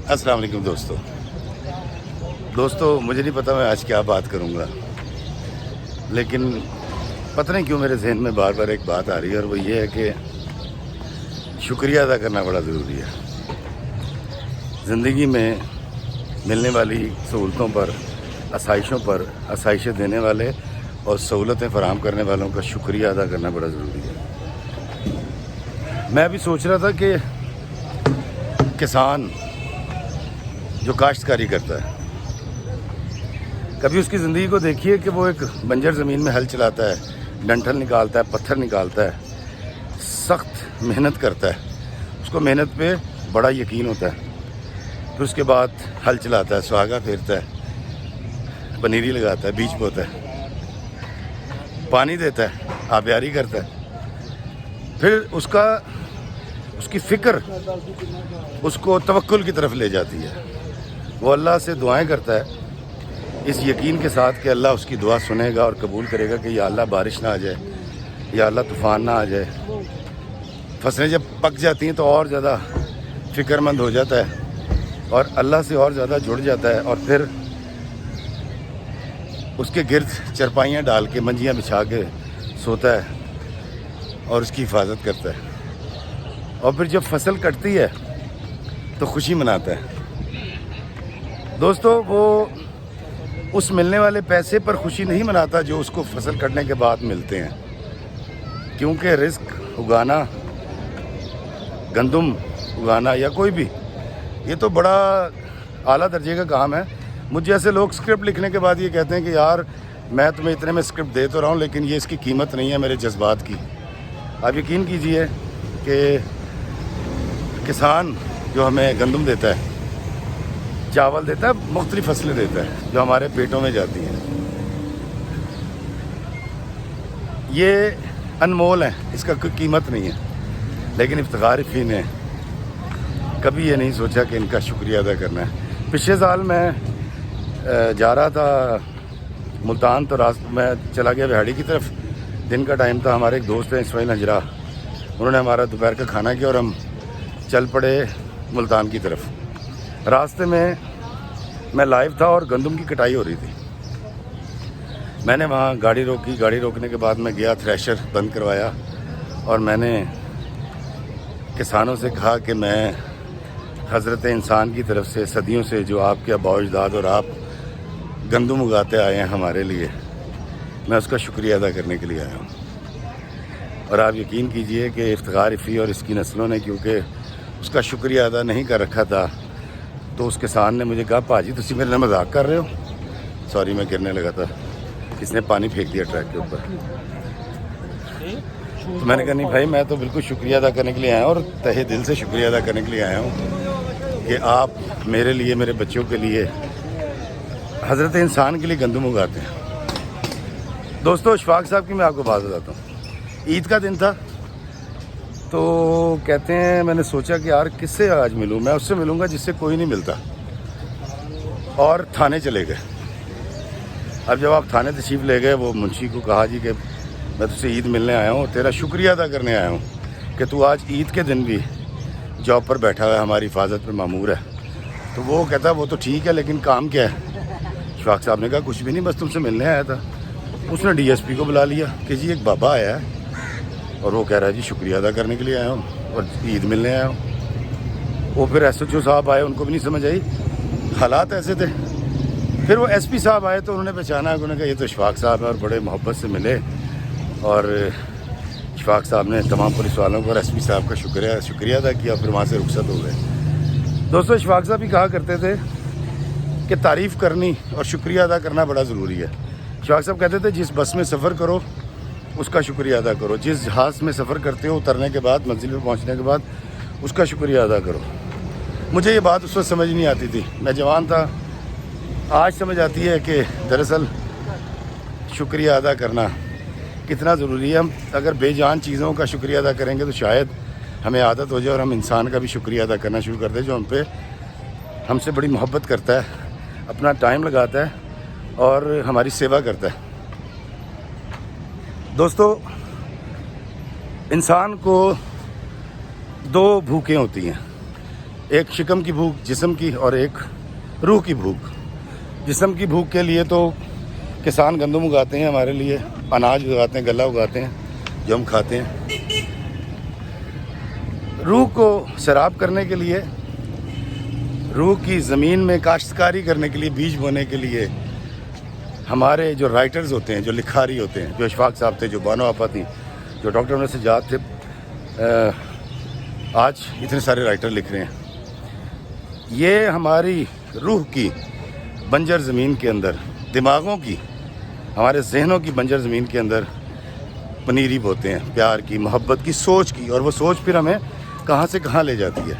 السلام علیکم دوستو مجھے نہیں پتا میں آج کیا بات کروں گا، لیکن پتہ نہیں کیوں میرے ذہن میں بار بار ایک بات آ رہی ہے، اور وہ یہ ہے کہ شکریہ ادا کرنا بڑا ضروری ہے۔ زندگی میں ملنے والی سہولتوں پر، آسائشیں دینے والے اور سہولتیں فراہم کرنے والوں کا شکریہ ادا کرنا بڑا ضروری ہے۔ میں ابھی سوچ رہا تھا کہ کسان جو کاشتکاری کرتا ہے، کبھی اس کی زندگی کو دیکھیے کہ وہ ایک بنجر زمین میں ہل چلاتا ہے، ڈنٹل نکالتا ہے، پتھر نکالتا ہے، سخت محنت کرتا ہے، اس کو محنت پہ بڑا یقین ہوتا ہے، پھر اس کے بعد ہل چلاتا ہے، سہاگا پھیرتا ہے، پنیری لگاتا ہے، بیج بوتا ہے، پانی دیتا ہے، آبیاری کرتا ہے، پھر اس کی فکر اس کو توکل کی طرف لے جاتی ہے۔ وہ اللہ سے دعائیں کرتا ہے اس یقین کے ساتھ کہ اللہ اس کی دعا سنے گا اور قبول کرے گا کہ یا اللہ بارش نہ آ جائے، یا اللہ طوفان نہ آ جائے۔ فصلیں جب پک جاتی ہیں تو اور زیادہ فکر مند ہو جاتا ہے اور اللہ سے اور زیادہ جڑ جاتا ہے، اور پھر اس کے گرد چرپائیاں ڈال کے، منجیاں بچھا کے سوتا ہے اور اس کی حفاظت کرتا ہے، اور پھر جب فصل کٹتی ہے تو خوشی مناتا ہے۔ دوستو، وہ اس ملنے والے پیسے پر خوشی نہیں مناتا جو اس کو فصل کٹنے کے بعد ملتے ہیں، کیونکہ رزق اگانا، گندم اگانا یا کوئی بھی، یہ تو بڑا اعلیٰ درجے کا کام ہے۔ مجھے ایسے لوگ اسکرپٹ لکھنے کے بعد یہ کہتے ہیں کہ یار میں تمہیں اتنے میں اسکرپٹ دے تو رہا ہوں، لیکن یہ اس کی قیمت نہیں ہے میرے جذبات کی۔ آپ یقین کیجئے کہ کسان جو ہمیں گندم دیتا ہے، چاول دیتا ہے، مختلف فصلیں دیتا ہے جو ہمارے پیٹوں میں جاتی ہیں، یہ انمول ہیں، اس کا کوئی قیمت نہیں ہے، لیکن افتخار فی نے کبھی یہ نہیں سوچا کہ ان کا شکریہ ادا کرنا ہے۔ پچھلے سال میں جا رہا تھا ملتان، تو میں چلا گیا بہاڑی کی طرف، دن کا ٹائم تھا۔ ہمارے ایک دوست ہیں اسماعیل ہجرا، انہوں نے ہمارا دوپہر کا کھانا کیا اور ہم چل پڑے ملتان کی طرف۔ راستے میں لائیو تھا اور گندم کی کٹائی ہو رہی تھی۔ میں نے وہاں گاڑی روکی، گاڑی روکنے کے بعد میں گیا، تھریشر بند کروایا، اور میں نے کسانوں سے کہا کہ میں حضرت انسان کی طرف سے صدیوں سے جو آپ کے آباء و اجداد اور آپ گندم اگاتے آئے ہیں ہمارے لیے، میں اس کا شکریہ ادا کرنے کے لیے آیا ہوں۔ اور آپ یقین کیجئے کہ افتخار فی اور اس کی نسلوں نے کیونکہ اس کا شکریہ ادا نہیں کر رکھا تھا، تو اس کسان نے مجھے کہا پاجی تسی میرے نال مذاق کر رہے ہو؟ سوری، میں گرنے لگا تھا، کس نے پانی پھینک دیا ٹریک کے اوپر۔ تو میں نے کہا نہیں بھائی، میں تو بالکل شکریہ ادا کرنے کے لیے آیا ہوں، اور تہہ دل سے شکریہ ادا کرنے کے لیے آیا ہوں کہ آپ میرے لیے، میرے بچوں کے لیے، حضرت انسان کے لیے گندم اگاتے ہیں۔ دوستو، اشفاق صاحب کی میں آپ کو بات بتاتا ہوں۔ عید کا دن تھا، تو کہتے ہیں میں نے سوچا کہ یار کس سے آج ملوں، میں اس سے ملوں گا جس سے کوئی نہیں ملتا، اور تھانے چلے گئے۔ اب جب آپ تھانے تشریف لے گئے، وہ منشی کو کہا جی کہ میں تجھ سے عید ملنے آیا ہوں، تیرا شکریہ ادا کرنے آیا ہوں کہ تو آج عید کے دن بھی جاب پر بیٹھا ہوا ہے، ہماری حفاظت پہ مامور ہے۔ تو وہ کہتا ہے وہ تو ٹھیک ہے، لیکن کام کیا ہے؟ اشفاق صاحب نے کہا کچھ بھی نہیں، بس تم سے ملنے آیا تھا۔ اس نے ڈی ایس پی کو بلا لیا کہ جی ایک بابا آیا ہے اور وہ کہہ رہا ہے جی شکریہ ادا کرنے کے لیے آیا ہوں اور عید ملنے آیا ہوں۔ وہ پھر ایس ایچ او صاحب آئے، ان کو بھی نہیں سمجھ آئی، حالات ایسے تھے۔ پھر وہ ایس پی صاحب آئے تو انہوں نے پہچانا، انہوں نے کہا یہ تو اشفاق صاحب ہے، اور بڑے محبت سے ملے، اور اشفاق صاحب نے تمام پولیس والوں کو اور ایس پی صاحب کا شکریہ ادا کیا، پھر وہاں سے رخصت ہو گئے۔ دوستو، اشفاق صاحب بھی کہا کرتے تھے کہ تعریف کرنی اور شکریہ ادا کرنا بڑا ضروری ہے۔ اشفاق صاحب کہتے تھے جس بس میں سفر کرو اس کا شکریہ ادا کرو، جس جہاز میں سفر کرتے ہو اترنے کے بعد، منزل پہ پہنچنے کے بعد اس کا شکریہ ادا کرو۔ مجھے یہ بات اس وقت سمجھ نہیں آتی تھی، میں جوان تھا، آج سمجھ آتی ہے کہ دراصل شکریہ ادا کرنا کتنا ضروری ہے۔ ہم اگر بے جان چیزوں کا شکریہ ادا کریں گے تو شاید ہمیں عادت ہو جائے اور ہم انسان کا بھی شکریہ ادا کرنا شروع کر دیں جو ہم سے بڑی محبت کرتا ہے، اپنا ٹائم لگاتا ہے اور ہماری سیوا کرتا ہے۔ دوستو، انسان کو دو بھوکیں ہوتی ہیں، ایک شکم کی بھوک جسم کی اور ایک روح کی بھوک. جسم کی بھوک کے لیے تو کسان گندم اگاتے ہیں ہمارے لیے, اناج اگاتے ہیں, غلہ اگاتے ہیں جو ہم کھاتے ہیں. روح کو سیراب کرنے کے لیے, روح کی زمین میں کاشتکاری کرنے کے لیے, بیج بونے کے لیے ہمارے جو رائٹرز ہوتے ہیں, جو لکھاری ہوتے ہیں, جو اشفاق صاحب تھے, جو بانو آپا تھیں, جو ڈاکٹر عمر سجاد تھے, آج اتنے سارے رائٹر لکھ رہے ہیں. یہ ہماری روح کی بنجر زمین کے اندر, دماغوں کی, ہمارے ذہنوں کی بنجر زمین کے اندر پنیری بوتے ہیں, پیار کی, محبت کی, سوچ کی, اور وہ سوچ پھر ہمیں کہاں سے کہاں لے جاتی ہے.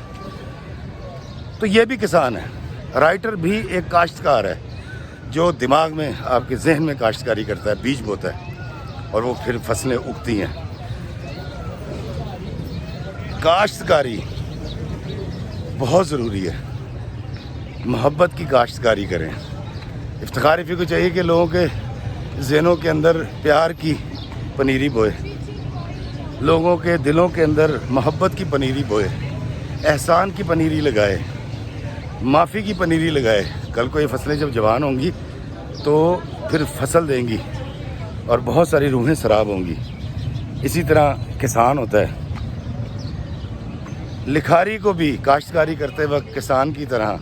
تو یہ بھی کسان ہے. رائٹر بھی ایک کاشتکار ہے جو دماغ میں, آپ کے ذہن میں کاشتکاری کرتا ہے, بیج بوتا ہے, اور وہ پھر فصلیں اگتی ہیں. کاشتکاری بہت ضروری ہے. محبت کی کاشتکاری کریں. افتخار رفیع کو چاہیے کہ لوگوں کے ذہنوں کے اندر پیار کی پنیری بوئے, لوگوں کے دلوں کے اندر محبت کی پنیری بوئے, احسان کی پنیری لگائے, معافی کی پنیری لگائے. کل کو یہ فصلیں جب جوان ہوں گی تو پھر فصل دیں گی اور بہت ساری روحیں سراب ہوں گی. اسی طرح کسان ہوتا ہے. لکھاری کو بھی کاشتکاری کرتے وقت کسان کی طرح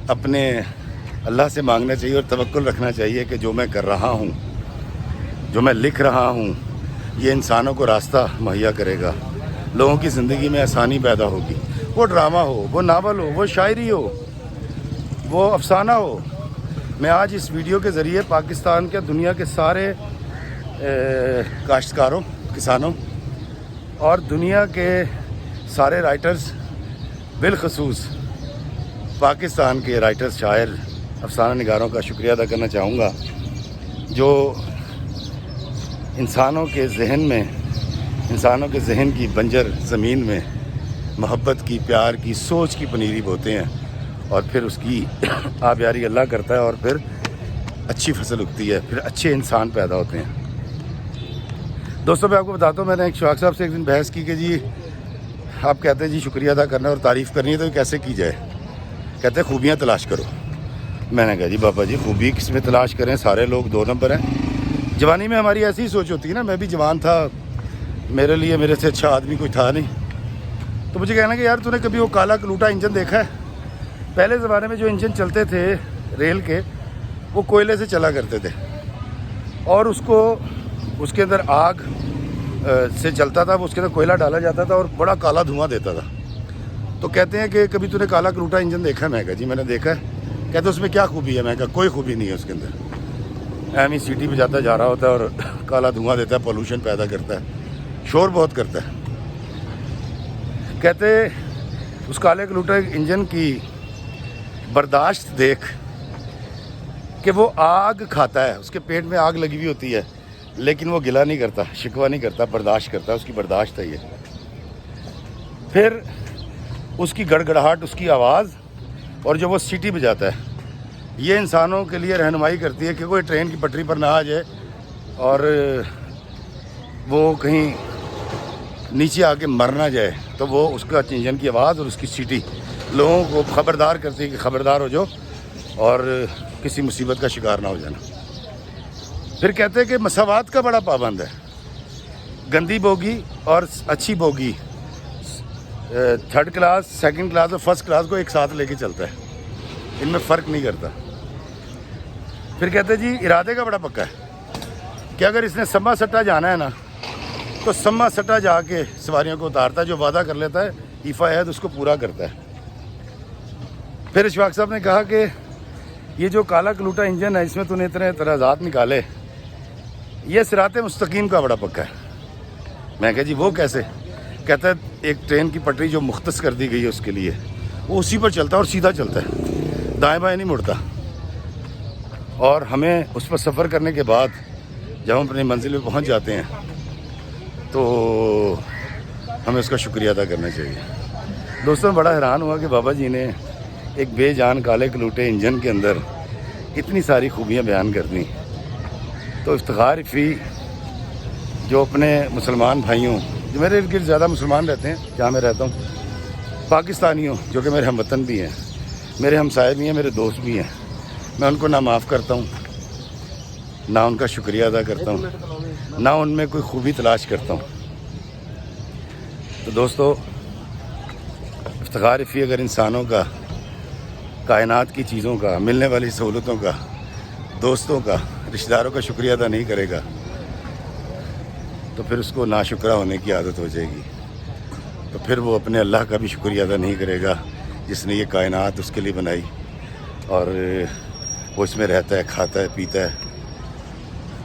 اپنے اللہ سے مانگنا چاہیے اور توکل رکھنا چاہیے کہ جو میں کر رہا ہوں, جو میں لکھ رہا ہوں, یہ انسانوں کو راستہ مہیا کرے گا, لوگوں کی زندگی میں آسانی پیدا ہوگی. وہ ڈرامہ ہو, وہ ناول ہو, وہ شاعری ہو, وہ افسانہ ہو. میں آج اس ویڈیو کے ذریعے پاکستان کے, دنیا کے سارے کاشتکاروں, کسانوں اور دنیا کے سارے رائٹرز, بالخصوص پاکستان کے رائٹرز, شاعر, افسانہ نگاروں کا شکریہ ادا کرنا چاہوں گا جو انسانوں کے ذہن میں, انسانوں کے ذہن کی بنجر زمین میں محبت کی, پیار کی, سوچ کی پنیری بوتے ہیں, اور پھر اس کی آبیاری اللہ کرتا ہے, اور پھر اچھی فصل اگتی ہے, پھر اچھے انسان پیدا ہوتے ہیں. دوستوں میں آپ کو بتاتا ہوں, میں نے ایک اشفاق صاحب سے ایک دن بحث کی کہ جی آپ کہتے ہیں جی شکریہ ادا کرنا اور تعریف کرنی ہے تو یہ کیسے کی جائے. کہتے ہیں خوبیاں تلاش کرو. میں نے کہا جی بابا جی خوبی کس میں تلاش کریں, سارے لوگ 2 نمبر ہیں. جوانی میں ہماری ایسی ہی سوچ ہوتی ہے نا. میں بھی جوان تھا, میرے لیے میرے سے اچھا آدمی کوئی تھا نہیں, تو مجھے کہنا کہ یار تو نے کبھی وہ کالا کلوٹا انجن دیکھا ہے؟ پہلے زمانے میں جو انجن چلتے تھے ریل کے, وہ کوئلے سے چلا کرتے تھے, اور اس کے اندر آگ سے چلتا تھا, وہ اس کے اندر کوئلہ ڈالا جاتا تھا اور بڑا کالا دھواں دیتا تھا. تو کہتے ہیں کہ کبھی تو نے کالا کلوٹا انجن دیکھا ہے؟ میں کہا جی میں نے دیکھا ہے. کہتے اس میں کیا خوبی ہے؟ میں کہا کوئی خوبی نہیں ہے اس کے اندر. ایم ای سٹی پہ جاتا جا رہا ہوتا ہے اور کالا دھواں دیتا ہے, پولوشن پیدا کرتا ہے, شور بہت کرتا ہے. کہتے اس کالے کلوٹا انجن کی برداشت دیکھ کہ وہ آگ کھاتا ہے, اس کے پیٹ میں آگ لگی ہوئی ہوتی ہے, لیکن وہ گلا نہیں کرتا, شکوہ نہیں کرتا, برداشت کرتا ہے. اس کی برداشت ہے یہ. پھر اس کی گڑگڑاہٹ, اس کی آواز, اور جو وہ سیٹی بجاتا ہے, یہ انسانوں کے لیے رہنمائی کرتی ہے کہ کوئی ٹرین کی پٹری پر نہ آ جائے اور وہ کہیں نیچے آ کے مر نہ جائے. تو وہ اس کا انجن کی آواز اور اس کی سیٹی لوگوں کو خبردار کرتی ہے کہ خبردار ہو جاؤ اور کسی مصیبت کا شکار نہ ہو جانا. پھر کہتے ہیں کہ مساوات کا بڑا پابند ہے. گندی بوگی اور اچھی bogie, 3rd class, 2nd class اور 1st کلاس کو ایک ساتھ لے کے چلتا ہے, ان میں فرق نہیں کرتا. پھر کہتے ہیں جی ارادے کا بڑا پکا ہے کہ اگر اس نے سما سٹا جانا ہے نا تو سما سٹا جا کے سواریوں کو اتارتا ہے. جو وعدہ کر لیتا ہے ایفا عہد اس کو پورا کرتا ہے. پھر اشفاق صاحب نے کہا کہ یہ جو کالا کلوٹا انجن ہے, اس میں تو نے اتنے اعتراضات نکالے, یہ صراط مستقیم کا بڑا پکا ہے. میں کہا جی وہ کیسے؟ کہتا ہے ایک ٹرین کی پٹری جو مختص کر دی گئی ہے اس کے لیے, وہ اسی پر چلتا ہے اور سیدھا چلتا ہے, دائیں بائیں نہیں مڑتا. اور ہمیں اس پر سفر کرنے کے بعد جب ہم اپنی منزل پہ پہنچ جاتے ہیں تو ہمیں اس کا شکریہ ادا کرنا چاہیے. دوستوں میں بڑا حیران ہوا کہ بابا جی نے ایک بے جان کالے کلوٹے انجن کے اندر اتنی ساری خوبیاں بیان کر دیں. تو افتخار رفیع جو اپنے مسلمان بھائیوں, جو میرے ارد گرد زیادہ مسلمان رہتے ہیں جہاں میں رہتا ہوں, پاکستانیوں جو کہ میرے ہم وطن بھی ہیں، میرے ہمسائے بھی ہیں، میرے دوست بھی ہیں، میں ان کو نہ معاف کرتا ہوں، نہ ان کا شکریہ ادا کرتا ہوں، نہ ان میں کوئی خوبی تلاش کرتا ہوں۔ تو دوستو، افتخار فی اگر انسانوں کا، کائنات کی چیزوں کا، ملنے والی سہولتوں کا، دوستوں کا، رشتہ داروں کا شکریہ ادا نہیں کرے گا تو پھر اس کو ناشکرہ ہونے کی عادت ہو جائے گی، تو پھر وہ اپنے اللہ کا بھی شکریہ ادا نہیں کرے گا جس نے یہ کائنات اس کے لیے بنائی اور وہ اس میں رہتا ہے، کھاتا ہے، پیتا ہے،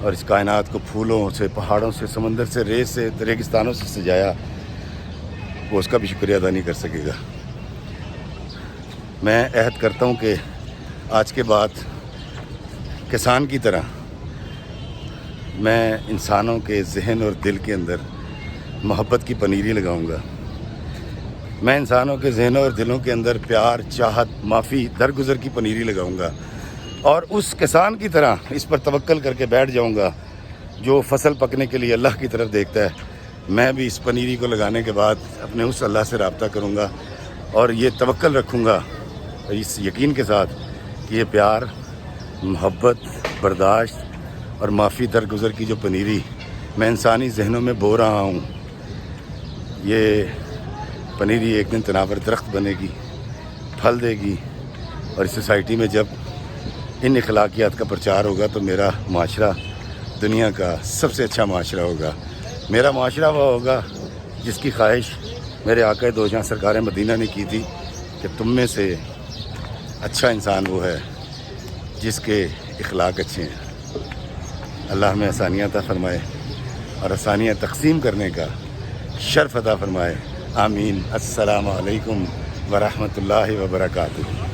اور اس کائنات کو پھولوں سے، پہاڑوں سے، سمندر سے، ریت سے، ریگستانوں سے سجایا، وہ اس کا بھی شکریہ ادا نہیں کر سکے گا۔ میں عہد کرتا ہوں کہ آج کے بعد کسان کی طرح میں انسانوں کے ذہن اور دل کے اندر محبت کی پنیری لگاؤں گا۔ میں انسانوں کے ذہنوں اور دلوں کے اندر پیار، چاہت، معافی، درگزر کی پنیری لگاؤں گا، اور اس کسان کی طرح اس پر توکل کر کے بیٹھ جاؤں گا جو فصل پکنے کے لیے اللہ کی طرف دیکھتا ہے۔ میں بھی اس پنیری کو لگانے کے بعد اپنے اس اللہ سے رابطہ کروں گا اور یہ توکل رکھوں گا اس یقین کے ساتھ کہ یہ پیار، محبت، برداشت اور معافی درگزر کی جو پنیری میں انسانی ذہنوں میں بو رہا ہوں، یہ پنیری ایک دن تناور درخت بنے گی، پھل دے گی، اور اس سوسائٹی میں جب ان اخلاقیات کا پرچار ہوگا تو میرا معاشرہ دنیا کا سب سے اچھا معاشرہ ہوگا۔ میرا معاشرہ وہ ہوگا جس کی خواہش میرے آقا دو جہاں سرکار مدینہ نے کی تھی کہ تم میں سے اچھا انسان وہ ہے جس کے اخلاق اچھے ہیں۔ اللہ ہمیں آسانیاں عطا فرمائے اور آسانیاں تقسیم کرنے کا شرف عطا فرمائے، آمین۔ السلام علیکم ورحمۃ اللہ وبرکاتہ۔